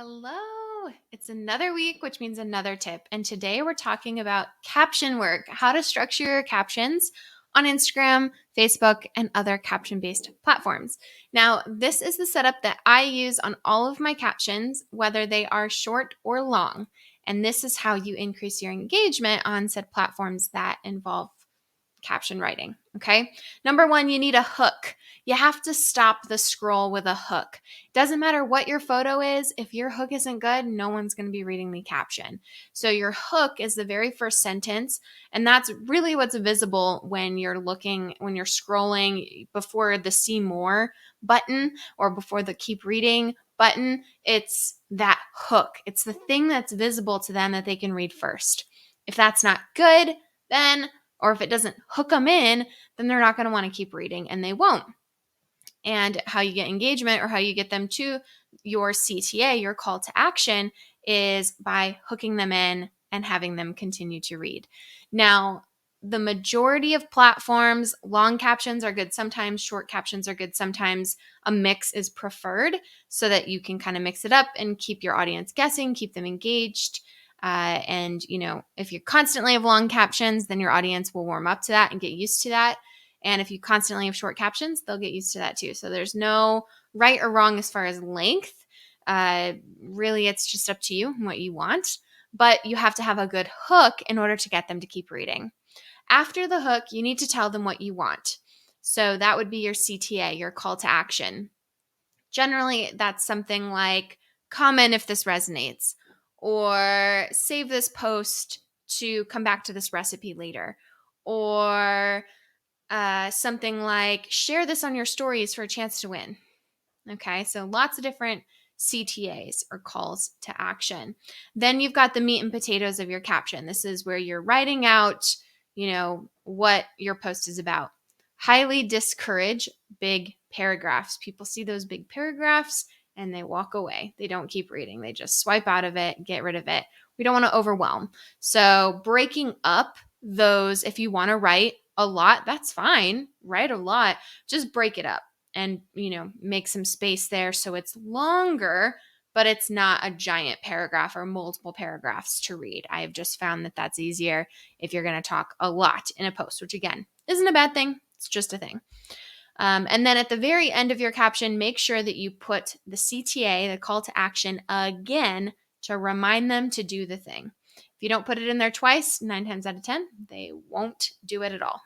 Hello. It's another week, which means another tip. And today we're talking about caption work, how to structure your captions on Instagram, Facebook, and other caption based platforms. Now, this is the setup that I use on all of my captions, whether they are short or long. And this is how you increase your engagement on said platforms that involve caption writing. Okay. Number one, you need a hook. You have to stop the scroll with a hook. Doesn't matter what your photo is. If your hook isn't good, no one's going to be reading the caption. So your hook is the very first sentence. And that's really what's visible when you're scrolling before the see more button or before the keep reading button. It's that hook. It's the thing that's visible to them that they can read first. If that's not good, then or if it doesn't hook them in, then they're not going to want to keep reading and they won't. And how you get engagement or how you get them to your CTA, your call to action, is by hooking them in and having them continue to read. Now, the majority of platforms, long captions are good sometimes, short captions are good sometimes. A mix is preferred so that you can kind of mix it up and keep your audience guessing, keep them engaged. If you constantly have long captions, then your audience will warm up to that and get used to that. And if you constantly have short captions, they'll get used to that too. So there's no right or wrong as far as length. Really, it's just up to you and what you want. But you have to have a good hook in order to get them to keep reading. After the hook, you need to tell them what you want. So that would be your CTA, your call to action. Generally, that's something like comment if this resonates, or save this post to come back to this recipe later, or something like share this on your stories for a chance to win. Okay, so lots of different CTAs or calls to action. Then you've got the meat and potatoes of your caption. This is where you're writing out, what your post is about. Highly discourage big paragraphs. People see those big paragraphs and they walk away. They don't keep reading. They just swipe out of it, get rid of it. We don't want to overwhelm. So breaking up those, if you want to write a lot, that's fine. Write a lot. Just break it up and, make some space there so it's longer, but it's not a giant paragraph or multiple paragraphs to read. I have just found that that's easier if you're going to talk a lot in a post, which again, isn't a bad thing. It's just a thing. And then at the very end of your caption, make sure that you put the CTA, the call to action, again to remind them to do the thing. If you don't put it in there twice, 9 times out of 10, they won't do it at all.